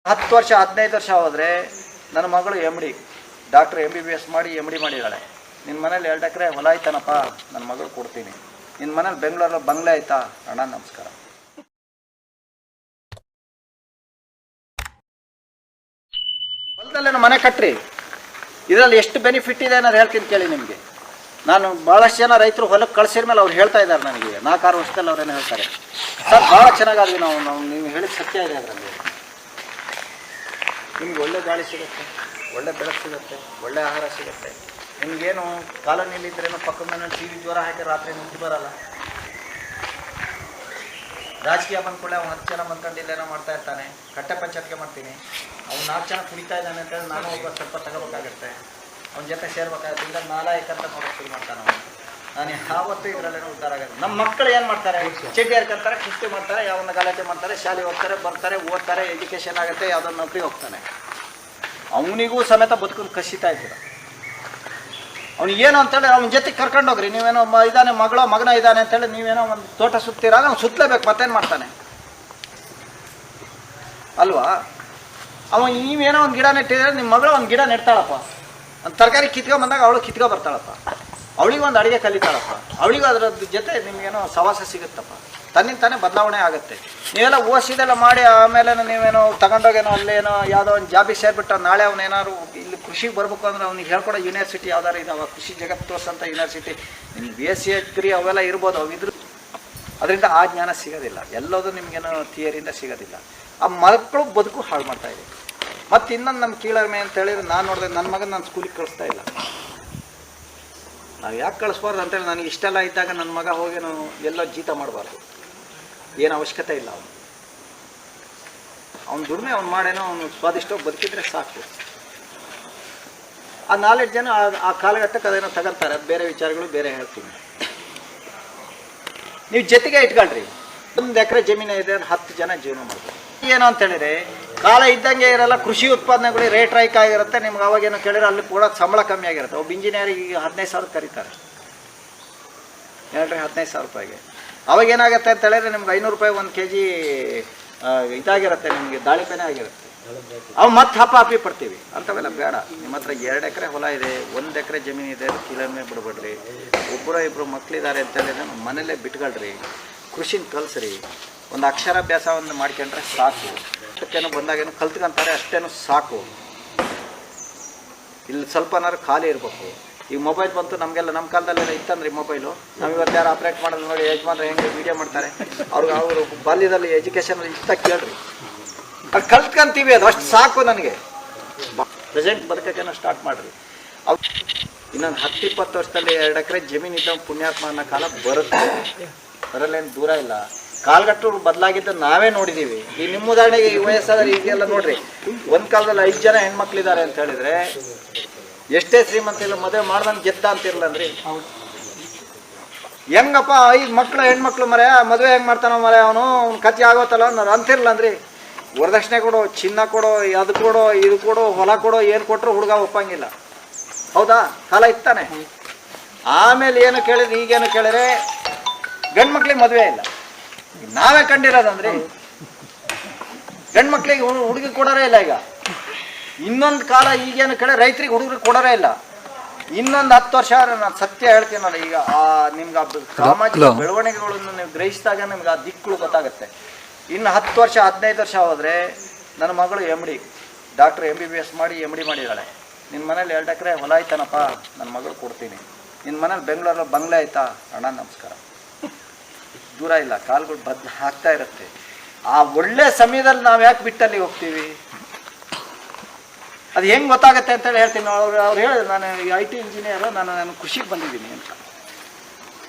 10 ವರ್ಷ 15 ವರ್ಷ ಹೋದರೆ ನನ್ನ ಮಗಳು MD ಡಾಕ್ಟರ್ MBBS ಮಾಡಿ MD ಮಾಡಿದ್ದಾಳೆ. ನಿನ್ನ ಮನೇಲಿ 2 ಎಕರೆ ಹೊಲ ಆಯ್ತಾನಪ್ಪ, ನನ್ನ ಮಗಳು ಕೊಡ್ತೀನಿ. ನಿನ್ನ ಮನೇಲಿ ಬೆಂಗಳೂರಲ್ಲಿ ಬಂಗ್ಲೆ ಆಯ್ತಾ? ಅಣ್ಣ ನಮಸ್ಕಾರ. ಹೊಲದಲ್ಲೇನು ಮನೆ ಕಟ್ಟ್ರಿ, ಇದರಲ್ಲಿ ಎಷ್ಟು ಬೆನಿಫಿಟ್ ಇದೆ ಅನ್ನೋದು ಹೇಳ್ತೀನಿ ಕೇಳಿ ನಿಮಗೆ. ನಾನು ಭಾಳಷ್ಟು ಜನ ರೈತರು ಹೊಲಕ್ಕೆ ಕಳಿಸಿದ ಮೇಲೆ ಅವ್ರು ಹೇಳ್ತಾ ಇದ್ದಾರೆ ನನಗೆ 4-6 ವರ್ಷದಲ್ಲಿ ಅವ್ರೇನು ಹೇಳ್ತಾರೆ, ಸರ್ ಭಾಳ ಚೆನ್ನಾಗಾದ್ವಿ ನಾವು ನೀವು ಹೇಳಿದ ಸತ್ಯ ಇದೆ ಅದರಲ್ಲಿ. ನಿಮ್ಗೆ ಒಳ್ಳೆ ಗಾಳಿ ಸಿಗುತ್ತೆ, ಒಳ್ಳೆ ಬೆಳಕು ಸಿಗುತ್ತೆ, ಒಳ್ಳೆ ಆಹಾರ ಸಿಗುತ್ತೆ. ನಿಮಗೇನು ಕಾಲೋನಿಯಲ್ಲಿದ್ದರೇನೋ ಪಕ್ಕದ ಮನೇಲಿ TV ಜ್ವರ ಹಾಕಿ ರಾತ್ರಿ ನಿಂತು ಬರಲ್ಲ. ರಾಜಕೀಯ ಬಂದ್ಕೊಳ್ಳೆ ಅವ್ನು 10 ಜನ ಬಂದ್ಕೊಂಡಿಲ್ಲೇನೋ ಮಾಡ್ತಾ ಇರ್ತಾನೆ, ಕಟ್ಟೆ ಪಂಚಾಯತ್ಗೆ ಮಾಡ್ತೀನಿ. ಅವ್ನು 4 ಜನ ಕುಡಿತಾ ಇದ್ದಾನೆ ಅಂತೇಳಿ ನಾನು ಒಬ್ಬ ಸ್ವಲ್ಪ ತಗೋಬೇಕಾಗತ್ತೆ, ಅವನ ಜೊತೆ ಸೇರ್ಬೇಕಾಗುತ್ತೆ. ಈಗ ನಾಲಾಯಕಂತ ನೋಡೋಕೆ ಶುರು ಮಾಡ್ತಾನೆ ಅವನು. ನಾನು ಯಾವತ್ತೂ ಇದರಲ್ಲೇನೋ ಉದ್ಧಾರ ಆಗೋದು. ನಮ್ಮ ಮಕ್ಕಳು ಏನು ಮಾಡ್ತಾರೆ, ಚಡ್ಡಿ ಹರ್ಕೊಂತಾರೆ, ಕುಸ್ತಿ ಮಾಡ್ತಾರೆ, ಯಾವನ್ನ ಗಲಾಟೆ ಮಾಡ್ತಾರೆ, ಶಾಲೆಗೆ ಹೋಗ್ತಾರೆ, ಬರ್ತಾರೆ, ಓದ್ತಾರೆ, ಎಜುಕೇಷನ್ ಆಗುತ್ತೆ, ಯಾವುದೋ ನೌಕರಿ ಹೋಗ್ತಾನೆ. ಅವನಿಗೂ ಸಮೇತ ಬದುಕೊಂಡು ಕಸಿತಾ ಇದ್ದೀರ. ಅವನಿಗೇನು ಅಂತೇಳಿ ಅವನ ಜೊತೆಗೆ ಕರ್ಕೊಂಡೋಗ್ರಿ. ನೀವೇನೋ ಇದ್ದಾನೆ ಮಗನ ಇದ್ದಾನೆ ಅಂತೇಳಿ ನೀವೇನೋ ಒಂದು ತೋಟ ಸುತ್ತೀರಾಗ ಅವ್ನು ಸುತ್ತಲೇಬೇಕು, ಮತ್ತೇನು ಮಾಡ್ತಾನೆ ಅಲ್ವಾ? ನೀವೇನೋ ಒಂದು ಗಿಡ ನೆಟ್ಟಿದ್ರೆ ನಿಮ್ಮ ಮಗಳು ಒಂದು ಗಿಡ ನೆಡ್ತಾಳಪ್ಪ, ಒಂದು ತರಕಾರಿ ಕಿತ್ಕೊ ಬಂದಾಗ ಅವಳು ಕಿತ್ಕೊ ಬರ್ತಾಳಪ್ಪ, ಅವಳಿಗೆ ಒಂದು ಅಡುಗೆ ಕಲಿತಾಳಪ್ಪ, ಅವಳಿಗೂ ಅದರ ಜೊತೆ ನಿಮಗೇನೋ ಸವಾಸ ಸಿಗುತ್ತಪ್ಪ. ತನ್ನಿಂದ ತಾನೇ ಬದಲಾವಣೆ ಆಗುತ್ತೆ. ನೀವೆಲ್ಲ ಓದಿಸಿದೆಲ್ಲ ಮಾಡಿ ಆಮೇಲೆ ನೀವೇನೋ ತಗೊಂಡೋಗೇನೋ ಅಲ್ಲೇನೋ ಯಾವುದೋ ಒಂದು ಜಾಬಿಗೆ ಸೇರಿಬಿಟ್ಟು ನಾಳೆ ಅವನೇನಾದ್ರು ಇಲ್ಲಿ ಕೃಷಿಗೆ ಬರಬೇಕು ಅಂದ್ರೆ ಅವ್ನಿಗೆ ಹೇಳ್ಕೊಡೋ ಯೂನಿವರ್ಸಿಟಿ ಯಾವ್ದಾರು ಇದಾವೆ, ಕೃಷಿ ಜಗತ್ತು ತೋರಿಸಂಥ ಯೂನಿವರ್ಸಿಟಿ. ನಿಮ್ಗೆ BSc ಡಿಗ್ರಿ ಅವೆಲ್ಲ ಇರ್ಬೋದು, ಅವಿದ್ರು ಅದರಿಂದ ಆ ಜ್ಞಾನ ಸಿಗೋದಿಲ್ಲ. ಎಲ್ಲದೂ ನಿಮಗೇನೋ ಥಿಯರಿಯಿಂದ ಸಿಗೋದಿಲ್ಲ. ಆ ಮಕ್ಕಳು ಬದುಕು ಹಾಳು ಮಾಡ್ತಾಯಿದೆ. ಮತ್ತು ಇನ್ನೊಂದು ನಮ್ಮ ಕೀಳರಿಮೆ ಅಂತ ಹೇಳಿದ್ರೆ, ನಾನು ನೋಡಿದೆ ನನ್ನ ಮಗನ ನಾನು ಸ್ಕೂಲಿಗೆ ಕಳಿಸ್ತಾ ಇಲ್ಲ. ನಾವು ಯಾಕೆ ಕಳಿಸ್ಬಾರ್ದು ಅಂತೇಳಿ, ನನಗೆ ಇಷ್ಟೆಲ್ಲ ಇದ್ದಾಗ ನನ್ನ ಮಗ ಹೋಗೇನು ಎಲ್ಲೋ ಜೀತ ಮಾಡಬಾರ್ದು, ಏನು ಅವಶ್ಯಕತೆ ಇಲ್ಲ. ಅವ್ನು ದುಡಿಮೆ ಅವ್ನು ಮಾಡೇನೋ ಅವನು ಸ್ವಾದಿಷ್ಟವಾಗಿ ಬದುಕಿದ್ರೆ ಸಾಕು. ಆ 4 ಜನ ಆ ಕಾಲಘಟ್ಟಕ್ಕೆ ಅದೇನೋ ತಗೊಳ್ತಾರೆ, ಅದು ಬೇರೆ ವಿಚಾರಗಳು ಬೇರೆ ಹೇಳ್ತೀನಿ. ನೀವು ಜೊತೆಗೆ ಇಟ್ಕೊಳ್ರಿ. 1 ಎಕರೆ ಜಮೀನು ಇದೆ, 10 ಜನ ಜೀವನ ಮಾಡ್ತಾರೆ. ಏನು ಅಂತ ಹೇಳಿದ್ರೆ ಕಾಲ ಇದ್ದಂಗೆ ಇರಲ್ಲ. ಕೃಷಿ ಉತ್ಪಾದನೆಗಳು ರೇಟ್ ರೈಕ್ ಆಗಿರುತ್ತೆ. ನಿಮ್ಗೆ ಅವಾಗೇನೋ ಕೇಳಿದ್ರೆ ಅಲ್ಲಿ ಕೂಡ ಸಂಬಳ ಕಮ್ಮಿ ಆಗಿರುತ್ತೆ. ಒಬ್ಬ ಇಂಜಿನಿಯರಿಗೆ ಈಗ 15,000 ಕರೀತಾರೆ, ಹೇಳ್ರಿ 15,000 ರೂಪಾಯಿಗೆ. ಅವಾಗೇನಾಗುತ್ತೆ ಅಂತ ಹೇಳಿದ್ರೆ ನಿಮ್ಗೆ 500 ರೂಪಾಯಿ 1 kg ಇದಾಗಿರುತ್ತೆ, ನಿಮಗೆ ದಾಳಿಂಬೆನೇ ಆಗಿರುತ್ತೆ. ಅವು ಮತ್ತೆ ಹಾಪಿ ಪಡ್ತೀವಿ. ಅಂಥವೆಲ್ಲ ಬೇಡ. ನಿಮ್ಮ ಹತ್ರ 2 ಎಕರೆ ಹೊಲ ಇದೆ, 1 ಎಕರೆ ಜಮೀನು ಇದೆ, ಕಿಲೋಮೀಟರ್ ಬಿಡ್ಬೇಡ್ರಿ. ಒಬ್ಬರು ಮಕ್ಕಳಿದ್ದಾರೆ ಅಂತೇಳಿದ್ರೆ ಮನೇಲೇ ಬಿಟ್ಕೊಳ್ರಿ, ಕೃಷಿನ ಕಲಿಸ್ರಿ. ಒಂದು ಅಕ್ಷರಾಭ್ಯಾಸವನ್ನು ಮಾಡ್ಕೊಂಡ್ರೆ ಸಾಕು. ಅದಕ್ಕೇನು ಬಂದಾಗೇನು ಕಲ್ತ್ಕೊಂತಾರೆ, ಅಷ್ಟೇನು ಸಾಕು. ಇಲ್ಲಿ ಸ್ವಲ್ಪನಾರು ಖಾಲಿ ಇರಬೇಕು. ಈಗ ಮೊಬೈಲ್ ಬಂತು ನಮಗೆಲ್ಲ, ನಮ್ಮ ಕಾಲದಲ್ಲೆಲ್ಲ ಇತ್ತಂದ್ರೆ ಮೊಬೈಲು. ನಾವು ಇವತ್ತು ಯಾರು ಆಪ್ರೇಟ್ ಮಾಡೋದು ನೋಡಿ, ಯಜಮಾನ್ರು ಹೆಂಗೆ ವೀಡಿಯೋ ಮಾಡ್ತಾರೆ, ಅವರು ಬಾಲ್ಯದಲ್ಲಿ ಎಜುಕೇಷನ್ ಇಷ್ಟ ಕೇಳ್ರಿ. ಅದು ಕಲ್ತ್ಕೊಂತೀವಿ, ಅದು ಅಷ್ಟು ಸಾಕು ನನಗೆ. ಪ್ರೆಸೆಂಟ್ ಬದುಕಕ್ಕೇನೋ ಸ್ಟಾರ್ಟ್ ಮಾಡಿರಿ. ಇನ್ನೊಂದು 10-20 ವರ್ಷದಲ್ಲಿ 2 ಎಕರೆ ಜಮೀನು ಇದ್ದ ಪುಣ್ಯಾತ್ಮ ಅನ್ನೋ ಕಾಲ ಬರುತ್ತೆ, ಅದರಲ್ಲೇನು ದೂರ ಇಲ್ಲ. ಕಾಲ್ಗಟ್ಟು ಬದಲಾಗಿದ್ದು ನಾವೇ ನೋಡಿದ್ದೀವಿ. ಈ ನಿಮ್ಮ ಉದಾಹರಣೆಗೆ ಈ ವಯಸ್ಸಾದ್ರೆ ಈಗೆಲ್ಲ ನೋಡ್ರಿ, ಒಂದು ಕಾಲದಲ್ಲಿ 5 ಜನ ಹೆಣ್ಮಕ್ಳಿದ್ದಾರೆ ಅಂತ ಹೇಳಿದ್ರೆ, ಎಷ್ಟೇ ಶ್ರೀಮಂತ ಇಲ್ಲ ಮದುವೆ ಮಾಡ್ದಂಗೆ ಗೆದ್ದ ಅಂತಿರ್ಲನ್ರಿ. ಹೆಂಗಪ್ಪ 5 ಮಕ್ಕಳು ಹೆಣ್ಮಕ್ಳು ಮರೆ ಮದುವೆ ಹೆಂಗೆ ಮಾಡ್ತಾನೋ ಮರೆ, ಅವನು ಕತ್ತಿ ಆಗೋತಲ್ಲ ಅನ್ನೋದು ಅಂತಿರ್ಲನ್ರಿ. ವರದಕ್ಷಿಣೆ ಕೊಡು, ಚಿನ್ನ ಕೊಡು, ಅದು ಕೊಡು, ಇದು ಕೊಡು, ಹೊಲ ಕೊಡು, ಏನು ಕೊಟ್ಟರು ಹುಡುಗ ಒಪ್ಪಂಗಿಲ್ಲ. ಹೌದಾ? ಕಾಲ ಇತ್ತಾನೆ. ಆಮೇಲೆ ಏನು ಕೇಳಿದ್ರೆ, ಈಗೇನು ಕೇಳಿದ್ರೆ ಗಂಡು ಮಕ್ಳಿಗೆ ಮದುವೆ ಇಲ್ಲ. ನಾವೇ ಕಂಡಿರೋದಂದ್ರಿ, ಗಂಡು ಮಕ್ಳಿಗೆ ಹುಡುಗಿ ಕೊಡೋರೇ ಇಲ್ಲ. ಈಗ ಇನ್ನೊಂದು ಕಾಲ ಈಗೇನು ಕೇಳಿ ರೈತರಿಗೆ ಹುಡುಗರಿಗೆ ಕೊಡೋರೇ ಇಲ್ಲ. ಇನ್ನೊಂದು 10 ವರ್ಷ ನಾನು ಸತ್ಯ ಹೇಳ್ತೀನಲ್ಲ, ಈಗ ನಿಮ್ಗೆ ಸಾಮಾಜಿಕ ಬೆಳವಣಿಗೆಗಳನ್ನು ನೀವು ಗ್ರಹಿಸಿದಾಗ ನಿಮ್ಗೆ ಆ ದಿಕ್ಕುಗಳು ಗೊತ್ತಾಗುತ್ತೆ. ಇನ್ನು 10 ವರ್ಷ 15 ವರ್ಷ ಹೋದರೆ ನನ್ನ ಮಗಳು MD ಡಾಕ್ಟರ್ MBBS ಮಾಡಿ MD ಮಾಡಿದ್ದಾಳೆ. ನಿನ್ನ ಮನೇಲಿ 2 ಎಕರೆ ಹೊಲ ಆಯ್ತಾನಪ್ಪ, ನನ್ನ ಮಗಳು ಕೊಡ್ತೀನಿ. ನಿನ್ನ ಮನೇಲಿ ಬೆಂಗಳೂರಲ್ಲಿ ಬಂಗ್ಲೆ ಆಯ್ತಾ? ಅಣ್ಣ ನಮಸ್ಕಾರ. ದೂರ ಇಲ್ಲ, ಕಾಲುಗಳು ಆಗ್ತಾ ಇರುತ್ತೆ. ಆ ಒಳ್ಳೆ ಸಮಯದಲ್ಲಿ ನಾವು ಯಾಕೆ ಬಿಟ್ಟಲ್ಲಿ ಹೋಗ್ತೀವಿ? ಅದು ಹೆಂಗೆ ಗೊತ್ತಾಗುತ್ತೆ ಅಂತೇಳಿ ಹೇಳ್ತೀನಿ. ಅವ್ರು ಹೇಳಿದ್ರು, ನಾನು IT ಇಂಜಿನಿಯರು, ನಾನು ಕೃಷಿಗೆ ಬಂದಿದ್ದೀನಿ ಅಂತ.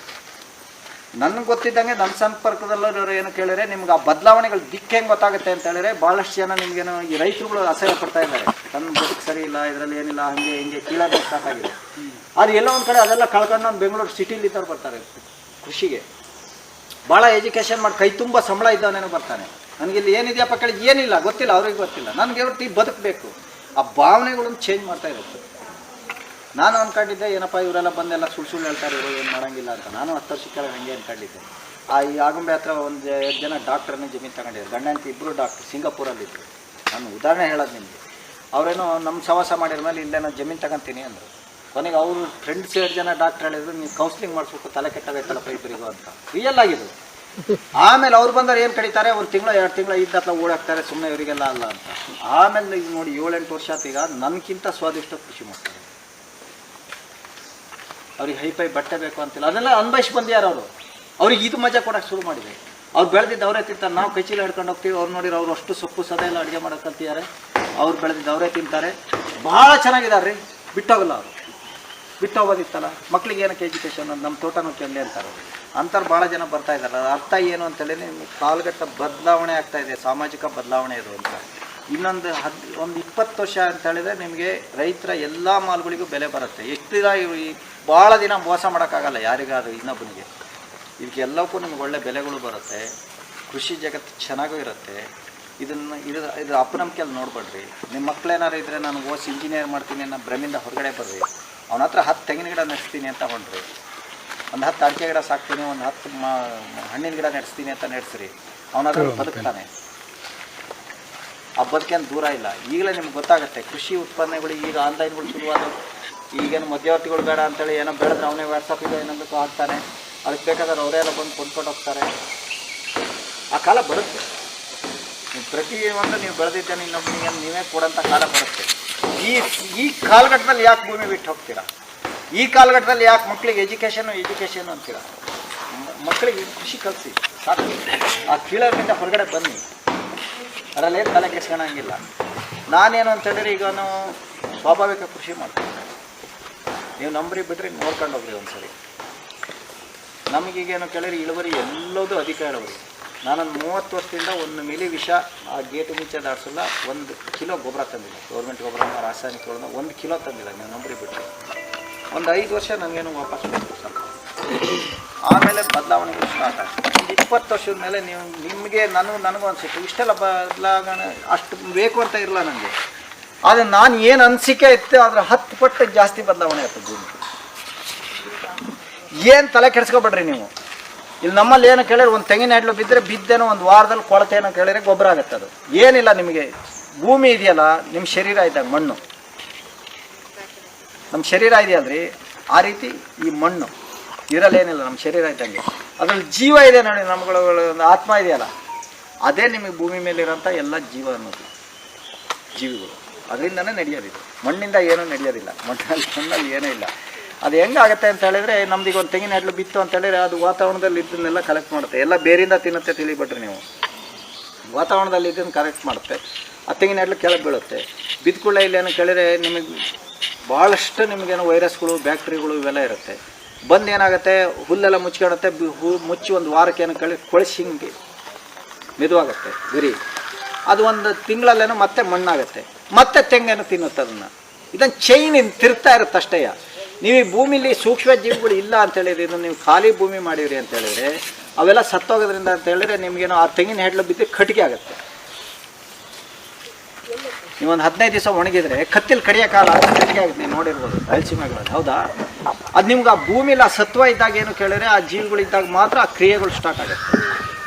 ನನಗೆ ಗೊತ್ತಿದ್ದಂಗೆ ನನ್ನ ಸಂಪರ್ಕದಲ್ಲವರು ಏನು ಕೇಳಿದ್ರೆ, ನಿಮ್ಗೆ ಆ ಬದಲಾವಣೆಗಳು ದಿಕ್ಕು ಹೆಂಗೆ ಗೊತ್ತಾಗುತ್ತೆ ಅಂತ ಹೇಳಿದ್ರೆ, ಭಾಳಷ್ಟು ಜನ ನಿಮಗೇನು ಈ ರೈತರುಗಳು ಅಸಹ್ಯ ಪಡ್ತಾ ಇದ್ದಾರೆ. ತನ್ನ ಬದುಕು ಸರಿ ಇಲ್ಲ, ಇದರಲ್ಲಿ ಏನಿಲ್ಲ, ಹಾಗೆ ಹಿಂಗೆ ಕೀಳಾಗಿ ಸ್ಟಾರ್ಟ್ ಆಗಿದೆ. ಅದು ಎಲ್ಲೋ ಒಂದು ಕಡೆ ಅದೆಲ್ಲ ಕಳ್ಕೊಂಡು ನಾನು ಬೆಂಗಳೂರು ಸಿಟಿಲಿ ಇದ್ದವ್ರು ಬರ್ತಾರೆ ಕೃಷಿಗೆ. ಭಾಳ ಎಜುಕೇಷನ್ ಮಾಡಿ ಕೈ ತುಂಬ ಸಂಬಳ ಇದ್ದವನೇನೋ ಬರ್ತಾನೆ. ನನಗಿಲ್ಲಿ ಏನಿದೆಯಪ್ಪ ಕೇಳಿ, ಏನಿಲ್ಲ, ಗೊತ್ತಿಲ್ಲ, ಅವ್ರಿಗೆ ಗೊತ್ತಿಲ್ಲ. ನನಗೆ ಒಟ್ಟು ಬದುಕಬೇಕು. ಆ ಭಾವನೆಗಳನ್ನು ಚೇಂಜ್ ಮಾಡ್ತಾ ಇರುತ್ತೆ. ನಾನು ಅಂದ್ಕೊಂಡಿದ್ದೆ ಏನಪ್ಪ ಇವರೆಲ್ಲ ಬಂದೆಲ್ಲ ಸುಳ್ಳು ಹೇಳ್ತಾರೆ, ಇವರು ಏನು ಮಾಡೋಂಗಿಲ್ಲ ಅಂತ. ನಾನು 10 ವರ್ಷ ಕೆಳಗೆ ಹಂಗೆ ಅಂದ್ಕೊಂಡಿದ್ದೆ. ಈ ಆಗುಂಬೆ ಹತ್ರ 1-2 ಜನ ಡಾಕ್ಟ್ರನ್ನ ಜಮೀನು ತಗೊಂಡಿದ್ದಾರೆ. ಗಂಡ ಅಂತ 2 ಡಾಕ್ಟ್ರು ಸಿಂಗಾಪುರಲ್ಲಿದ್ದರು. ನಾನು ಉದಾಹರಣೆ ಹೇಳೋದು ನಿಮಗೆ. ಅವರೇನೋ ನಮ್ಮ ಸವಾಸ ಮಾಡಿದ ಮೇಲೆ ಇಲ್ಲೇನೋ ಜಮೀನು ತಗೊಂತೀನಿ ಅಂದರು. ಕೊನೆಗೆ ಅವರು ಫ್ರೆಂಡ್ಸ್ 2 ಜನ ಡಾಕ್ಟ್ರ್ ಹೇಳಿದ್ರು, ನೀವು ಕೌನ್ಸಿಲಿಂಗ್ ಮಾಡಿಸ್ಬೇಕು, ತಲೆ ಕೆಟ್ಟಾಗೈತಲ್ಲಪ್ಪ ಇಬ್ಬರಿಗೂ ಅಂತ. ರಿಯಲ್ ಆಗಿದ್ದು. ಆಮೇಲೆ ಅವ್ರು ಬಂದರೆ ಏನು ಕಡಿತಾರೆ, 1 ತಿಂಗಳು 2 ತಿಂಗಳು ಇದ್ದತ್ಲ ಓಡಾಕ್ತಾರೆ, ಸುಮ್ಮನೆ ಇವರಿಗೆಲ್ಲ ಅಲ್ಲ ಅಂತ. ಆಮೇಲೆ ಈಗ ನೋಡಿ 7-8 ವರ್ಷ ಆತ, ಈಗ ನನಗಿಂತ ಸ್ವಾದಿಷ್ಟ ಕೃಷಿ ಮಾಡ್ತಾರೆ. ಅವ್ರಿಗೆ ಹೈಫೈ ಬಟ್ಟೆ ಬೇಕು ಅಂತಿಲ್ಲ, ಅದನ್ನೆಲ್ಲ ಅನ್ಭವಿಸಿ ಬಂದ್ಯಾರು ಅವರು. ಅವ್ರಿಗೆ ಇದು ಮಜಾ ಕೊಡೋಕೆ ಶುರು ಮಾಡಿದೆ. ಅವ್ರು ಬೆಳೆದಿದ್ದು ಅವರೇ ತಿಂತಾರೆ, ನಾವು ಕೈಚೀಲ ಹಿಡ್ಕೊಂಡು ಹೋಗ್ತೀವಿ. ಅವ್ರು ನೋಡಿರೋ ಅವ್ರು ಅಷ್ಟು ಸೊಪ್ಪು ಸದಾ ಎಲ್ಲ ಅಡುಗೆ ಮಾಡೋಕೆ ಕಲ್ತಿದ್ದಾರೆ. ಅವ್ರು ಬೆಳೆದಿದ್ದು ಅವರೇ ತಿಂತಾರೆ, ಭಾಳ ಚೆನ್ನಾಗಿದ್ದಾರೆ ರೀ. ಬಿಟ್ಟೋಗಲ್ಲ ಅವರು, ಬಿಟ್ಟೋಗೋದಿತ್ತಲ್ಲ. ಮಕ್ಳಿಗೆ ಏನಕ್ಕೆ ಎಜುಕೇಷನ್, ನಮ್ಮ ತೋಟನೂ ಕೆಲ್ಲೆ ಅಂತಾರೆ. ಅಂಥವ್ರು ಭಾಳ ಜನ ಬರ್ತಾ ಇದ್ದಾರೆ. ಅದು ಅರ್ಥ ಏನು ಅಂತೇಳಿ ನಿಮ್ಗೆ ಕಾಲಘಟ್ಟ ಬದಲಾವಣೆ ಆಗ್ತಾಯಿದೆ, ಸಾಮಾಜಿಕ ಬದಲಾವಣೆ ಇದು ಅಂತ. ಇನ್ನೊಂದು 20 ವರ್ಷ ಅಂತ ಹೇಳಿದ್ರೆ ನಿಮಗೆ ರೈತರ ಎಲ್ಲ ಮಾಲ್ಗಳಿಗೂ ಬೆಲೆ ಬರುತ್ತೆ. ಎಷ್ಟು ದಿನ ಭಾಳ ದಿನ ಮೋಸ ಮಾಡೋಕ್ಕಾಗಲ್ಲ ಯಾರಿಗಾದ್ರು ಇನ್ನೊಬ್ಬನಿಗೆ. ಇದಕ್ಕೆಲ್ಲಕ್ಕೂ ನಿಮ್ಗೆ ಒಳ್ಳೆ ಬೆಲೆಗಳು ಬರುತ್ತೆ. ಕೃಷಿ ಜಗತ್ತು ಚೆನ್ನಾಗೂ ಇರುತ್ತೆ. ಇದು ಅಪನಂಬಿಕೆಯಲ್ಲಿ ನೋಡ್ಬೇಡ್ರಿ. ನಿಮ್ಮ ಮಕ್ಕಳೇನಾರು ಇದ್ದರೆ ನಾನು ಓದಿಸಿ ಇಂಜಿನಿಯರ್ ಮಾಡ್ತೀನಿ ಅನ್ನೋ ಭ್ರಮಿಂದ ಹೊರಗಡೆ ಬರ್ರಿ. ಅವನ ಹತ್ರ 10 ತೆಂಗಿನ ಗಿಡ ನಡೆಸ್ತೀನಿ ಅಂತ ಹೊಂಡ್ರಿ, ಒಂದು 10 ಅಡಿಕೆ ಗಿಡ ಸಾಕ್ತೀನಿ, ಒಂದು 10 ಹಣ್ಣಿನ ಗಿಡ ನಡೆಸ್ತೀನಿ ಅಂತ ನಡೆಸ್ರಿ. ಅವನಾದ್ರೂ ಬದುಕ್ತಾನೆ. ಆ ಬದುಕೇನು ದೂರ ಇಲ್ಲ. ಈಗಲೇ ನಿಮ್ಗೆ ಗೊತ್ತಾಗುತ್ತೆ ಕೃಷಿ ಉತ್ಪನ್ನಗಳು ಈಗ ಆನ್ಲೈನ್ಗಳು ಶುರುವಾದವು. ಈಗೇನು ಮಧ್ಯವರ್ತಿಗಳು ಬೇಡ ಅಂತೇಳಿ ಏನೋ ಬೆಳೆದ್ರೆ ಅವನೇ ವಾಟ್ಸಪ್ಪಿಗೆ ಏನಬೇಕು ಹಾಕ್ತಾನೆ. ಅದಕ್ಕೆ ಬೇಕಾದ್ರೆ ಅವರೇ ಎಲ್ಲ ಬಂದು ಕೊಂಡ್ಕೊಂಡು ಹೋಗ್ತಾರೆ. ಆ ಕಾಲ ಬರುತ್ತೆ. ನೀವು ಪ್ರತಿಯೊಂದು ನೀವು ಬೆಳೆದಿದ್ದೇನೆ ಇನ್ನೊಬ್ಬನಿಗೆ ನೀವೇ ಕೊಡೋಂಥ ಕಾಲ ಬರುತ್ತೆ. ಈ ಕಾಲಘಟ್ಟದಲ್ಲಿ ಯಾಕೆ ಭೂಮಿ ಬಿಟ್ಟು ಹೋಗ್ತೀರಾ? ಈ ಕಾಲಘಟ್ಟದಲ್ಲಿ ಯಾಕೆ ಮಕ್ಕಳಿಗೆ ಎಜುಕೇಷನು ಅಂತೀರ? ಮಕ್ಕಳಿಗೆ ಕೃಷಿ ಕಲಿಸಿ ಸಾಕು. ಆ ಕೀಳರಿನಿಂದ ಹೊರಗಡೆ ಬನ್ನಿ, ಅದರಲ್ಲೇನು ತಲೆ ಕೆಡ್ಸ್ಕೊಳಂಗಿಲ್ಲ. ನಾನೇನು ಅಂತೇಳಿದ್ರೆ ಈಗ ನಾವು ಸ್ವಾಭಾವಿಕ ಕೃಷಿ ಮಾಡ್ತೀನಿ. ನೀವು ನಂಬ್ರಿ ಬಿಡ್ರಿ, ನೋಡ್ಕೊಂಡು ಹೋಗ್ರಿ ಒಂದ್ಸರಿ. ನಮಗೀಗೇನು ಕೇಳಿದ್ರೆ ಇಳುವರಿ ಎಲ್ಲದೂ ಅಧಿಕ ಇಳುವರಿ. ನಾನೊಂದು 30 ವರ್ಷದಿಂದ 1 ಮಿಲಿ ವಿಷ ಆ ಗೇಟು ಮುಂಚೆ ದಾಡ್ಸಲ್ಲ, 1 ಕಿಲೋ ಗೊಬ್ಬರ ತಂದಿಲ್ಲ. ಗೌರ್ಮೆಂಟ್ ಗೊಬ್ಬರನ ರಾಸಾಯನಿಕಗಳನ್ನ 1 ಕಿಲೋ ತಂದಿಲ್ಲ. ನೀವು ನಂಬ್ರಿ ಬಿಡ್ರಿ. ಒಂದು 5 ವರ್ಷ ನನಗೇನು ವಾಪಸ್ ಬೇಕು ಸ್ವಲ್ಪ. ಆಮೇಲೆ ಬದಲಾವಣೆಗಳು ಸ್ಟಾರ್ಟ್ ಆಗ್ತದೆ. 20 ವರ್ಷದ ಮೇಲೆ ನಿಮಗೆ ನನಗೂ ಅನಿಸುತ್ತೆ ಇಷ್ಟೆಲ್ಲ ಬದಲಾವಣೆ ಅಷ್ಟು ಬೇಕು ಅಂತ ಇರಲ್ಲ ನನಗೆ. ಆದರೆ ನಾನು ಏನು ಅನಿಸಿಕೆ ಇತ್ತು ಅದರ 10 ಪಟ್ಟು ಜಾಸ್ತಿ ಬದಲಾವಣೆ ಆಗ್ತದೆ ಭೂಮಿ. ಏನು ತಲೆ ಕೆಡಿಸ್ಕೊಬೇಡ್ರಿ ನೀವು. ಇಲ್ಲಿ ನಮ್ಮಲ್ಲಿ ಏನು ಕೇಳಿದ್ರೆ ಒಂದು ತೆಂಗಿನ ಹೆಡ್ಲು ಬಿದ್ದೇನೋ 1 ವಾರದಲ್ಲಿ ಕೊಳತೇನೋ ಕೇಳಿದ್ರೆ ಗೊಬ್ಬರ ಆಗುತ್ತೆ. ಅದು ಏನಿಲ್ಲ. ನಿಮಗೆ ಭೂಮಿ ಇದೆಯಲ್ಲ, ನಿಮ್ಮ ಶರೀರ ಇದ್ದಾಗ ಮಣ್ಣು, ನಮ್ಮ ಶರೀರ ಇದೆಯಲ್ರಿ, ಆ ರೀತಿ ಈ ಮಣ್ಣು ಇರಲೇನಿಲ್ಲ. ನಮ್ಮ ಶರೀರ ಇದ್ದಂಗೆ ಅದರಲ್ಲಿ ಜೀವ ಇದೆ ನೋಡಿ. ನಮ್ಗಳ ಒಂದು ಆತ್ಮ ಇದೆಯಲ್ಲ, ಅದೇ ನಿಮಗೆ ಭೂಮಿ ಮೇಲಿರೋಂಥ ಎಲ್ಲ ಜೀವ ಅನ್ನೋದು, ಜೀವಿಗಳು. ಅದರಿಂದನೇ ನಡೆಯೋದಿದೆ. ಮಣ್ಣಿಂದ ಏನೂ ನಡೆಯೋದಿಲ್ಲ. ಮಣ್ಣಲ್ಲಿ ಏನೂ ಇಲ್ಲ. ಅದು ಹೆಂಗಾಗುತ್ತೆ ಅಂತ ಹೇಳಿದ್ರೆ, ನಮ್ದೀಗ ಒಂದು ತೆಂಗಿನ ಹೆಡ್ಲು ಬಿತ್ತು ಅಂತ ಹೇಳಿದ್ರೆ ಅದು ವಾತಾವರಣದಲ್ಲಿ ಇದನ್ನೆಲ್ಲ ಕಲೆಕ್ಟ್ ಮಾಡುತ್ತೆ. ಎಲ್ಲ ಬೇರಿಂದ ತಿನ್ನುತ್ತೆ, ತಿಳಿಬಿಟ್ರಿ ನೀವು. ವಾತಾವರಣದಲ್ಲಿ ಇದನ್ನು ಕಲೆಕ್ಟ್ ಮಾಡುತ್ತೆ. ಆ ತೆಂಗಿನ ಹೆಡ್ಲು ಕೆಳಗೆ ಬೀಳುತ್ತೆ. ಬಿದ್ದುಕೊಳ್ಳೆ ಇಲ್ಲೇನು ಕೇಳಿದ್ರೆ ನಿಮಗೆ ಭಾಳಷ್ಟು ನಿಮಗೇನು ವೈರಸ್ಗಳು, ಬ್ಯಾಕ್ಟೀರಿಯಾಗಳು ಇವೆಲ್ಲ ಇರುತ್ತೆ. ಬಂದು ಏನಾಗುತ್ತೆ, ಹುಲ್ಲೆಲ್ಲ ಮುಚ್ಕೊಳ್ಳುತ್ತೆ. ಮುಚ್ಚಿ 1 ವಾರಕ್ಕೆ ಏನು ಕೊಳಿಸಿ ಹಿಂಗೆ ಮೆದುವಾಗುತ್ತೆ ಗುರಿ. ಅದು 1 ತಿಂಗಳಲ್ಲೇನೋ ಮತ್ತೆ ಮಣ್ಣಾಗುತ್ತೆ, ಮತ್ತೆ ತೆಂಗೇನು ತಿನ್ನುತ್ತೆ ಅದನ್ನು. ಇದನ್ನು ಚೈನ್ ತಿರುಗ್ತಾ ಇರುತ್ತೆ ಅಷ್ಟೇ. ನೀವು ಈ ಭೂಮಿಲಿ ಸೂಕ್ಷ್ಮ ಜೀವಿಗಳು ಇಲ್ಲ ಅಂತೇಳಿದ್ರೆ, ಇದು ನೀವು ಖಾಲಿ ಭೂಮಿ ಮಾಡಿರಿ ಅಂತೇಳಿದರೆ ಅವೆಲ್ಲ ಸತ್ತೋಗೋದ್ರಿಂದ ಅಂತೇಳಿದ್ರೆ ನಿಮಗೇನೋ ಆ ತೆಂಗಿನ ಹೆಡ್ಲು ಬಿದ್ದು ಕಟ್ಟಿಗೆ ಆಗುತ್ತೆ. ನೀವೊಂದು 15 ದಿವಸ ಒಣಗಿದ್ರೆ ಕತ್ತಿಲಿ ಕಡಿಯೋಕ್ಕಾಗಲ್ಲ, ಅದು ಕಟ್ಟಿಗೆ ಆಗುತ್ತೆ. ನೀವು ನೋಡಿರ್ಬೋದು ರಾಯಲಸೀಮೆಗಳಲ್ಲಿ. ಹೌದಾ? ಅದು ನಿಮ್ಗೆ ಆ ಭೂಮಿಲಿ ಆ ಸತ್ವ ಇದ್ದಾಗ ಏನು ಕೇಳಿದ್ರೆ, ಆ ಜೀವಿಗಳಿದ್ದಾಗ ಮಾತ್ರ ಆ ಕ್ರಿಯೆಗಳು ಸ್ಟಾರ್ಟ್ ಆಗುತ್ತೆ.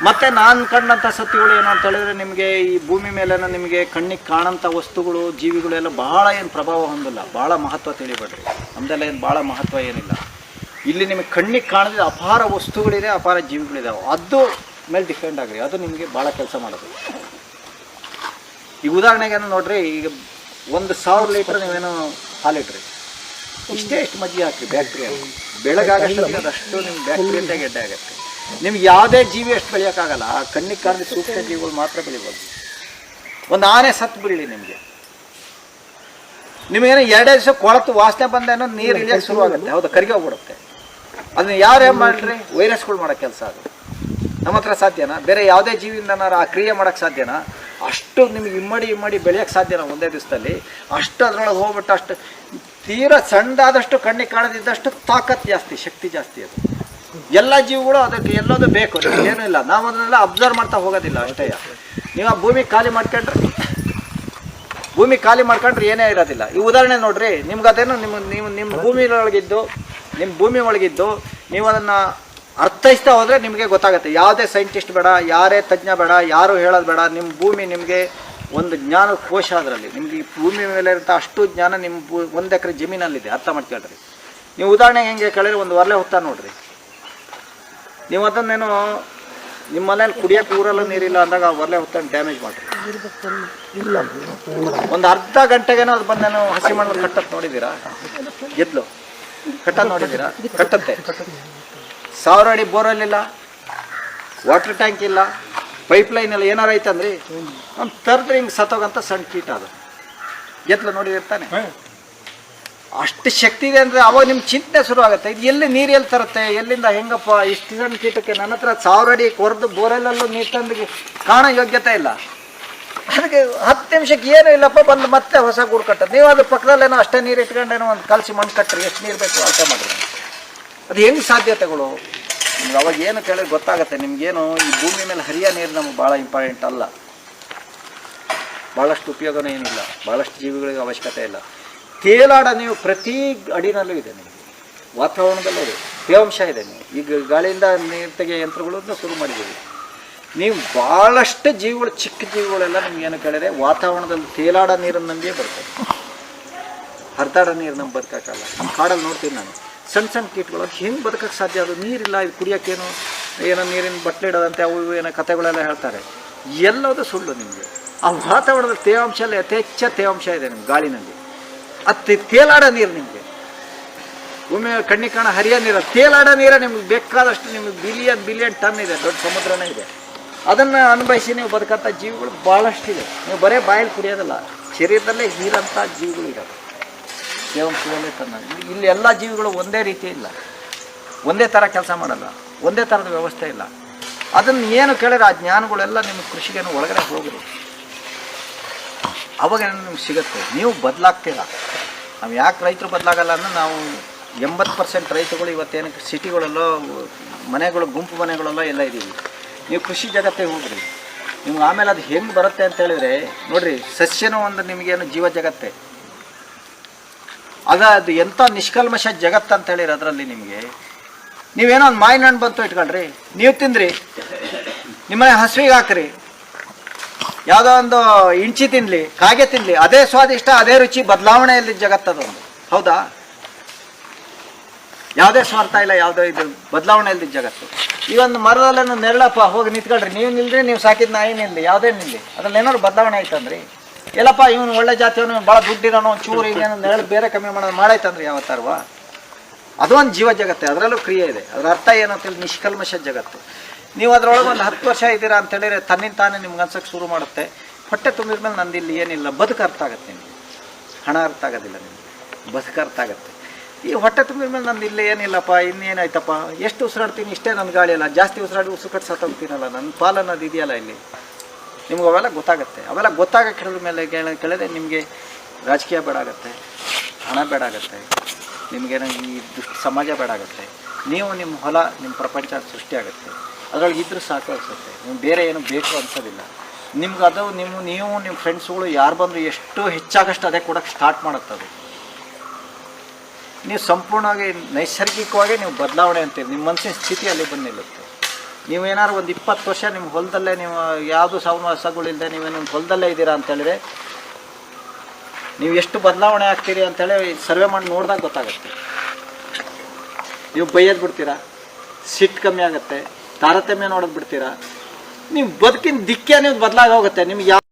ಮತ್ತು ನಾನು ಕಂಡಂಥ ಸತ್ಯಗಳು ಏನು ಅಂತ ಹೇಳಿದ್ರೆ, ನಿಮಗೆ ಈ ಭೂಮಿ ಮೇಲೇನೋ ನಿಮಗೆ ಕಣ್ಣಿಗೆ ಕಾಣೋಂಥ ವಸ್ತುಗಳು, ಜೀವಿಗಳು ಎಲ್ಲ ಭಾಳ ಏನು ಪ್ರಭಾವ ಹೊಂದಿಲ್ಲ. ಭಾಳ ಮಹತ್ವ ತಿಳಿಬೇಡ್ರಿ. ನಮ್ಮದೆಲ್ಲ ಏನು ಭಾಳ ಮಹತ್ವ ಏನಿಲ್ಲ. ಇಲ್ಲಿ ನಿಮಗೆ ಕಣ್ಣಿಗೆ ಕಾಣದಿದ್ದ ಅಪಾರ ವಸ್ತುಗಳಿದೆ, ಅಪಾರ ಜೀವಿಗಳಿದ್ದಾವೆ. ಅದು ಮೇಲೆ ಡಿಪೆಂಡ್ ಆಗ್ರಿ. ಅದು ನಿಮಗೆ ಭಾಳ ಕೆಲಸ ಮಾಡೋದು. ಈ ಉದಾಹರಣೆಗೆ ನೋಡ್ರಿ, ಈಗ 1000 ಲೀಟ್ರ್ ನೀವೇನೋ ಹಾಲಿಟ್ರಿ, ಇಷ್ಟು ಮಜ್ಜಿಗೆ ಹಾಕ್ರಿ, ಬ್ಯಾಕ್ಟೀರಿಯಾ ಬೆಳಗಾಗಷ್ಟು ಅದಷ್ಟು ನಿಮ್ಮ ಬ್ಯಾಕ್ಟೀರಿಯಿಂದ ಗೆಡ್ಡೆ ಆಗುತ್ತೆ. ನಿಮ್ಗೆ ಯಾವುದೇ ಜೀವಿ ಅಷ್ಟು ಬೆಳೆಯೋಕ್ಕಾಗಲ್ಲ. ಆ ಕಣ್ಣಿಗೆ ಕಾಣದ ಸೂಕ್ಷ್ಮ ಜೀವಿಗಳು ಮಾತ್ರ ಬೆಳಿಬೋದು. ಒಂದು ಆನೆ ಸತ್ತು ಬಿಡಲಿ ನಿಮಗೇನೋ 2 ದಿವಸ ಕೊಳತು ವಾಸನೆ ಬಂದೇನೋ ನೀರು ಇಳಿಯೋಕ್ಕೆ ಶುರುವಾಗುತ್ತೆ. ಹೌದಾ? ಕರಿಗೆ ಹೋಗ್ಬಿಡುತ್ತೆ. ಅದನ್ನ ಯಾರೇನು ಮಾಡಿರಿ? ವೈರಸ್ಗಳು ಮಾಡೋ ಕೆಲಸ. ಅದು ನಮ್ಮ ಹತ್ರ ಸಾಧ್ಯನಾ? ಬೇರೆ ಯಾವುದೇ ಜೀವಿಯಿಂದ ಆ ಕ್ರಿಯೆ ಮಾಡೋಕ್ಕೆ ಸಾಧ್ಯನಾ? ಅಷ್ಟು ನಿಮಗೆ ಇಮ್ಮಡಿ ಬೆಳೆಯೋಕ್ಕೆ ಸಾಧ್ಯನಾ ಒಂದೇ ದಿವಸದಲ್ಲಿ? ಅಷ್ಟು ಅದರೊಳಗೆ ಹೋಗ್ಬಿಟ್ಟು ಅಷ್ಟು ತೀರಾ ಸಣ್ಣದಾದಷ್ಟು ಕಣ್ಣಿಗೆ ಕಾಣದಿದ್ದಷ್ಟು ತಾಕತ್ ಜಾಸ್ತಿ, ಶಕ್ತಿ ಜಾಸ್ತಿ. ಅದು ಎಲ್ಲ ಜೀವಿಗಳು ಅದಕ್ಕೆ ಎಲ್ಲೋದು ಬೇಕು. ಏನೂ ಇಲ್ಲ. ನಾವು ಅದನ್ನೆಲ್ಲ ಅಬ್ಸರ್ವ್ ಮಾಡ್ತಾ ಹೋಗೋದಿಲ್ಲ ಅಷ್ಟೇ. ನೀವು ಆ ಭೂಮಿ ಖಾಲಿ ಮಾಡ್ಕೊಂಡ್ರೆ ಏನೇ ಇರೋದಿಲ್ಲ. ಈ ಉದಾಹರಣೆ ನೋಡ್ರಿ, ನಿಮ್ಗೆ ಅದೇನು ನಿಮ್ಮ ಭೂಮಿ ಒಳಗಿದ್ದು ನೀವು ಅದನ್ನು ಅರ್ಥೈಸ್ತಾ ಹೋದರೆ ನಿಮಗೆ ಗೊತ್ತಾಗುತ್ತೆ. ಯಾವುದೇ ಸೈಂಟಿಸ್ಟ್ ಬೇಡ, ಯಾರೇ ತಜ್ಞ ಬೇಡ, ಯಾರು ಹೇಳೋದು ಬೇಡ. ನಿಮ್ಮ ಭೂಮಿ ನಿಮಗೆ ಒಂದು ಜ್ಞಾನ ಕೋಶ ಅದರಲ್ಲಿ. ನಿಮ್ಗೆ ಈ ಭೂಮಿ ಮೇಲೆ ಇರೋಂಥ ಅಷ್ಟು ಜ್ಞಾನ ನಿಮ್ಮ 1 ಎಕರೆ ಜಮೀನಲ್ಲಿದೆ. ಅರ್ಥ ಮಾಡ್ಕೊಳ್ರಿ. ನೀವು ಉದಾಹರಣೆಗೆ ಹೆಂಗೆ ಕೇಳಿದ್ರೆ ಒಂದು ಒರ್ಲೆ ಹೊತ್ತ ನೋಡ್ರಿ. ನೀವು ಅದನ್ನೇನೋ ನಿಮ್ಮ ಮನೇಲಿ ಕುಡಿಯೋಕೆ ಊರಲ್ಲೂ ನೀರಿಲ್ಲ ಅಂದಾಗ ಆ ಒರ್ಲೆ ಹೊತ್ತನ್ನು ಡ್ಯಾಮೇಜ್ ಮಾಡಿರಿ. ಒಂದು ಅರ್ಧ ಗಂಟೆಗೇನೋ ಅದು ಬಂದೇನೋ ಹಸಿ ಮಣ್ಣಲ್ಲಿ ಕಟ್ಟಕ್ಕೆ ನೋಡಿದ್ದೀರಾ? ಗೆದ್ಲು ಕಟ್ಟೋದು ನೋಡಿದ್ದೀರಾ? ಕಟ್ಟತ್ತೆ. 1000 ಅಡಿ ಬೋರ್ವೆಲ್ ಇಲ್ಲ, ವಾಟರ್ ಟ್ಯಾಂಕ್ ಇಲ್ಲ, ಪೈಪ್ಲೈನ್ ಎಲ್ಲ ಏನಾರು ಐತಂದ್ರಿ ಒಂದು ತರದ್ರೆ ಹಿಂಗೆ ಸತ್ತೋಗಂತ ಸಣ್ಣ ಕೀಟ ಅದು ಗೆದ್ಲು ನೋಡಿದಿರ್ತಾನೆ. ಅಷ್ಟು ಶಕ್ತಿ ಇದೆ ಅಂದರೆ ಅವಾಗ ನಿಮ್ಮ ಚಿಂತೆ ಶುರು ಆಗುತ್ತೆ. ಇದು ಎಲ್ಲಿ ನೀರು ಎಲ್ಲಿ ತರುತ್ತೆ, ಎಲ್ಲಿಂದ ಹೆಂಗಪ್ಪ ಇಷ್ಟು ಸಣ್ಣ ಕೀಟಕ್ಕೆ? ನನ್ನ ಹತ್ರ 1000 ಅಡಿ ಕೊರೆದು ಬೋರೆಲ್ಲೂ ನೀರು ತಂದು ಕಾಣೋ ಯೋಗ್ಯತೆ ಇಲ್ಲ. ಅದಕ್ಕೆ 10 ನಿಮಿಷಕ್ಕೆ ಏನೂ ಇಲ್ಲಪ್ಪ ಬಂದು ಮತ್ತೆ ಹೊಸ ಗೂಡು ಕಟ್ಟೋದು. ನೀವು ಅದ್ರ ಪಕ್ಕದಲ್ಲೇನೋ ಅಷ್ಟೇ ನೀರು ಇಟ್ಕೊಂಡೇನೋ ಒಂದು ಕಲಸಿ ಮಣ್ಣು ಕಟ್ಟರಿ, ಎಷ್ಟು ನೀರು ಬೇಕು ಅಳತೆ ಮಾಡಿರಿ. ಅದು ಹೆಂಗೆ ಸಾಧ್ಯತೆಗಳು ನಿಮ್ಗೆ ಅವಾಗ ಏನು ಕೇಳಿದ್ರೆ ಗೊತ್ತಾಗುತ್ತೆ ನಿಮಗೇನು. ಈ ಭೂಮಿ ಮೇಲೆ ಹರಿಯೋ ನೀರು ನಮ್ಗೆ ಭಾಳ ಇಂಪಾರ್ಟೆಂಟ್ ಅಲ್ಲ. ಭಾಳಷ್ಟು ಉಪಯೋಗನೂ ಏನಿಲ್ಲ, ಭಾಳಷ್ಟು ಜೀವಿಗಳಿಗೆ ಅವಶ್ಯಕತೆ ಇಲ್ಲ. ತೇಲಾಡ ನೀವು ಪ್ರತಿ ಅಡಿನಲ್ಲೂ ಇದೆ. ನಿಮಗೆ ವಾತಾವರಣದಲ್ಲೂ ಇದೆ, ತೇವಾಂಶ ಇದೆ. ನೀವು ಈಗ ಗಾಳಿಯಿಂದ ನೀರು ತೆಗೆಯೋ ಯಂತ್ರಗಳನ್ನು ಶುರು ಮಾಡಿದ್ದೀವಿ. ನೀವು ಭಾಳಷ್ಟು ಜೀವಿಗಳು, ಚಿಕ್ಕ ಜೀವಿಗಳೆಲ್ಲ ನಿಮ್ಗೆ ಏನು ಕೇಳಿದ್ರೆ ವಾತಾವರಣದಲ್ಲಿ ತೇಲಾಡ ನೀರನ್ನು ನಂಬಿಯೇ ಬರ್ತದೆ. ಹರಿದಾಡ ನೀರು ನಮ್ಗೆ ಬದುಕೋಕ್ಕಲ್ಲ. ನಮ್ಮ ಕಾಡಲ್ಲಿ ನೋಡ್ತೀನಿ ನಾನು ಸಣ್ಣ ಸಣ್ಣ ಕೀಟಗಳು ಹೆಂಗೆ ಬದುಕೋಕ್ಕೆ ಸಾಧ್ಯ? ಅದು ನೀರಿಲ್ಲ, ಇದು ಕುಡಿಯೋಕ್ಕೇನು ಏನೋ ನೀರಿನ ಬಟ್ಲೆ ಇಡೋದಂತೆ ಅವು ಇವು ಏನೋ ಕಥೆಗಳೆಲ್ಲ ಹೇಳ್ತಾರೆ. ಎಲ್ಲದು ಸುಳ್ಳು. ನಿಮಗೆ ಆ ವಾತಾವರಣದ ತೇವಾಂಶ ಎಲ್ಲ ಯಥೇಚ್ಛ ತೇವಾಂಶ ಇದೆ ನಿಮ್ಮ ಗಾಳಿನಲ್ಲಿ. ಅದು ತೇಲಾಡ ನೀರು ನಿಮಗೆ ಭೂಮಿ ಕಣ್ಣಿಗೆ ಕಾಣ ಹರಿಯ ನೀರು, ತೇಲಾಡ ನೀರೇ ನಿಮ್ಗೆ ಬೇಕಾದಷ್ಟು. ನಿಮಗೆ ಬಿಲಿಯನ್ ಟನ್ ಇದೆ, ದೊಡ್ಡ ಸಮುದ್ರನೇ ಇದೆ. ಅದನ್ನು ಅನುಭವಿಸಿ ನೀವು ಬದುಕಂಥ ಜೀವಿಗಳು ಭಾಳಷ್ಟಿದೆ. ನೀವು ಬರೀ ಬಾಯಲ್ಲಿ ಕುಡಿಯೋದಲ್ಲ, ಶರೀರದಲ್ಲೇ ಹೀರಂಥ ಜೀವಿಗಳು ಇರೋದು ತೇವಾಂಶದಲ್ಲೇ ತನ್ನ. ಇಲ್ಲಿ ಎಲ್ಲ ಜೀವಿಗಳು ಒಂದೇ ರೀತಿ ಇಲ್ಲ, ಒಂದೇ ಥರ ಕೆಲಸ ಮಾಡಲ್ಲ, ಒಂದೇ ಥರದ ವ್ಯವಸ್ಥೆ ಇಲ್ಲ. ಅದನ್ನು ಏನು ಕೇಳಿದ್ರೆ ಆ ಜ್ಞಾನಗಳೆಲ್ಲ ನಿಮ್ಮ ಕೃಷಿಗೇನು ಒಳಗಡೆ ಹೋಗಿರಿ, ಅವಾಗ ನಿಮ್ಗೆ ಸಿಗುತ್ತೆ. ನೀವು ಬದಲಾಗ್ತೀರ. ನಾವು ಯಾಕೆ ರೈತರು ಬದಲಾಗಲ್ಲ ಅಂದರೆ ನಾವು 80% ರೈತರುಗಳು ಇವತ್ತೇನಕ್ಕೆ ಸಿಟಿಗಳಲ್ಲೋ ಮನೆಗಳು, ಗುಂಪು ಮನೆಗಳೆಲ್ಲ ಎಲ್ಲ ಇದ್ದೀವಿ. ನೀವು ಕೃಷಿ ಜಗತ್ತಿಗೆ ಹೋಗ್ರಿ, ನಿಮ್ಗೆ ಆಮೇಲೆ ಅದು ಹೆಂಗೆ ಬರುತ್ತೆ ಅಂತ ಹೇಳಿದ್ರೆ ನೋಡಿರಿ, ಸಸ್ಯನೂ ಒಂದು ನಿಮಗೇನು ಜೀವ ಜಗತ್ತೇ. ಆಗ ಅದು ಎಂಥ ನಿಷ್ಕಲ್ಮಶ ಜಗತ್ತು ಅಂತ ಹೇಳಿರಿ. ಅದರಲ್ಲಿ ನಿಮಗೆ ನೀವೇನೋ ಒಂದು ಮಾವಿನ ಹಣ್ಣು ಬಂತು ಇಟ್ಕೊಳ್ರಿ, ನೀವು ತಿಂದ್ರಿ, ನಿಮ್ಮನೆ ಹಸುವಿಗೆ ಹಾಕ್ರಿ, ಯಾವುದೋ ಒಂದು ಇಂಚಿ ತಿನ್ನಲಿ, ಕಾಗೆ ತಿನ್ನಲಿ, ಅದೇ ಸ್ವಾದಿಷ್ಟ, ಅದೇ ರುಚಿ. ಬದಲಾವಣೆಯಲ್ಲಿ ಜಗತ್ತದೊಂದು, ಹೌದಾ? ಯಾವುದೇ ಸ್ವಾರ್ಥ ಇಲ್ಲ, ಯಾವುದೋ ಇದು ಬದಲಾವಣೆಯಲ್ಲಿ ಜಗತ್ತು. ಈ ಒಂದು ಮರದಲ್ಲೇನು ನೆರಳಪ್ಪ ಹೋಗಿ ನಿಂತ್ಕೊಳ್ರಿ, ನೀವು ನಿಲ್ರಿ, ನೀವು ಸಾಕಿದ ನಾಯಿ ನಿಲ್ಲಿ, ಯಾವುದೇ ನಿಲ್ಲಿ, ಅದ್ರಲ್ಲಿ ಏನಾದ್ರು ಬದಲಾವಣೆ ಆಯ್ತಂದ್ರಿ. ಎಲ್ಲಪ್ಪ ಇವನು ಒಳ್ಳೆ ಜಾತಿಯವನು, ಭಾಳ ದುಡ್ಡಿರೋನು, ಚೂರು ಹಿಂಗೇನು ನೆರಳು ಬೇರೆ ಕಮ್ಮಿ ಮಾಡೋದು ಮಾಡಾಯ್ತಂದ್ರಿ ಯಾವತ್ತಾರುವ. ಅದು ಒಂದು ಜೀವ ಜಗತ್ತೆ, ಅದರಲ್ಲೂ ಕ್ರಿಯೆ ಇದೆ. ಅದರ ಅರ್ಥ ಏನು ಅಂತೇಳಿ ನಿಷ್ಕಲ್ಮಶ ಜಗತ್ತು. ನೀವು ಅದರೊಳಗೆ ಒಂದು 10 ವರ್ಷ ಇದ್ದೀರಾ ಅಂತೇಳಿದ್ರೆ ತನ್ನಿಂದ ತಾನೇ ನಿಮ್ಗೆ ಅನ್ಸೋಕ್ಕೆ ಶುರು ಮಾಡುತ್ತೆ. ಹೊಟ್ಟೆ ತುಂಬಿದ ಮೇಲೆ ನಂದಿಲ್ಲಿ ಏನಿಲ್ಲ, ಬದುಕು ಅರ್ಥ ಆಗುತ್ತೆ ನಿಮಗೆ. ಹಣ ಅರ್ಥ ಆಗೋದಿಲ್ಲ ನಿಮಗೆ, ಬದುಕು ಅರ್ಥ ಆಗುತ್ತೆ. ಈ ಹೊಟ್ಟೆ ತುಂಬಿದ ಮೇಲೆ ನಂದು ಇಲ್ಲಿ ಏನಿಲ್ಲಪ್ಪ, ಇನ್ನೇನಾಯ್ತಪ್ಪ, ಎಷ್ಟು ಉಸಿರಾಡ್ತೀನಿ, ಇಷ್ಟೇ ನನ್ನ ಗಾಳಿ ಅಲ್ಲ, ಜಾಸ್ತಿ ಉಸಿರಾಡಿ ಉಸಿರು ಕಟ್ಟು ಸತ್ತೋಗ್ತೀನಲ್ಲ, ನನ್ನ ಪಾಲು ಅನ್ನೋದು ಇದೆಯಲ್ಲ ಇಲ್ಲಿ. ನಿಮ್ಗೆ ಅವೆಲ್ಲ ಗೊತ್ತಾಗುತ್ತೆ. ಅವೆಲ್ಲ ಗೊತ್ತಾಗಕ್ಕೆ ಹಿಡಿದ ಮೇಲೆ ಕೇಳಿದ್ರೆ ನಿಮಗೆ ರಾಜಕೀಯ ಬೇಡ ಆಗುತ್ತೆ, ಹಣ ಬೇಡ ಆಗುತ್ತೆ, ನಿಮಗೇನೋ ಈ ದುಷ್ಟ ಸಮಾಜ ಬೇಡ ಆಗುತ್ತೆ. ನೀವು ನಿಮ್ಮ ಹೊಲ, ನಿಮ್ಮ ಪ್ರಪಂಚ ಸೃಷ್ಟಿ ಆಗುತ್ತೆ. ಅದರೊಳಗೆ ಇದ್ರೂ ಸಾಕು ಅನಿಸುತ್ತೆ. ನೀವು ಬೇರೆ ಏನು ಬೇಕು ಅನ್ಸೋದಿಲ್ಲ ನಿಮ್ಗೆ. ಅದು ನೀವು ನಿಮ್ಮ ಫ್ರೆಂಡ್ಸ್ಗಳು ಯಾರು ಬಂದರೂ ಎಷ್ಟು ಹೆಚ್ಚಾಗಷ್ಟು ಅದೇ ಕೊಡೋಕ್ಕೆ ಸ್ಟಾರ್ಟ್ ಮಾಡುತ್ತದು. ನೀವು ಸಂಪೂರ್ಣವಾಗಿ ನೈಸರ್ಗಿಕವಾಗಿ ನೀವು ಬದಲಾವಣೆ ಅಂತೀರಿ. ನಿಮ್ಮ ಮನಸ್ಸಿನ ಸ್ಥಿತಿ ಅಲ್ಲಿ ಬಂದು ನಿಲ್ಲುತ್ತೆ. ನೀವೇನಾದ್ರು ಒಂದು 20 ವರ್ಷ ನಿಮ್ಮ ಹೊಲದಲ್ಲೇ, ನೀವು ಯಾವುದು ಸಹವಾಸಗಳಿಲ್ಲದೆ ನೀವೇನು ಹೊಲದಲ್ಲೇ ಇದ್ದೀರಾ ಅಂತೇಳಿದ್ರೆ ನೀವು ಎಷ್ಟು ಬದಲಾವಣೆ ಆಗ್ತೀರಿ ಅಂತೇಳಿ ಸರ್ವೆ ಮಾಡಿ ನೋಡಿದಾಗ ಗೊತ್ತಾಗುತ್ತೆ. ನೀವು ಬೈಯೋದು ಬಿಡ್ತೀರಾ, ಸಿಟ್ಟು ಕಮ್ಮಿ ಆಗುತ್ತೆ, ತಾರತಮ್ಯ ನೋಡೋದು ಬಿಡ್ತೀರಾ, ನೀವು ಬದುಕಿನ ದಿಕ್ಕೇ ನೀವು ಬದಲಾಗಿ ಹೋಗುತ್ತೆ. ನಿಮ್ಗೆ ಯಾವ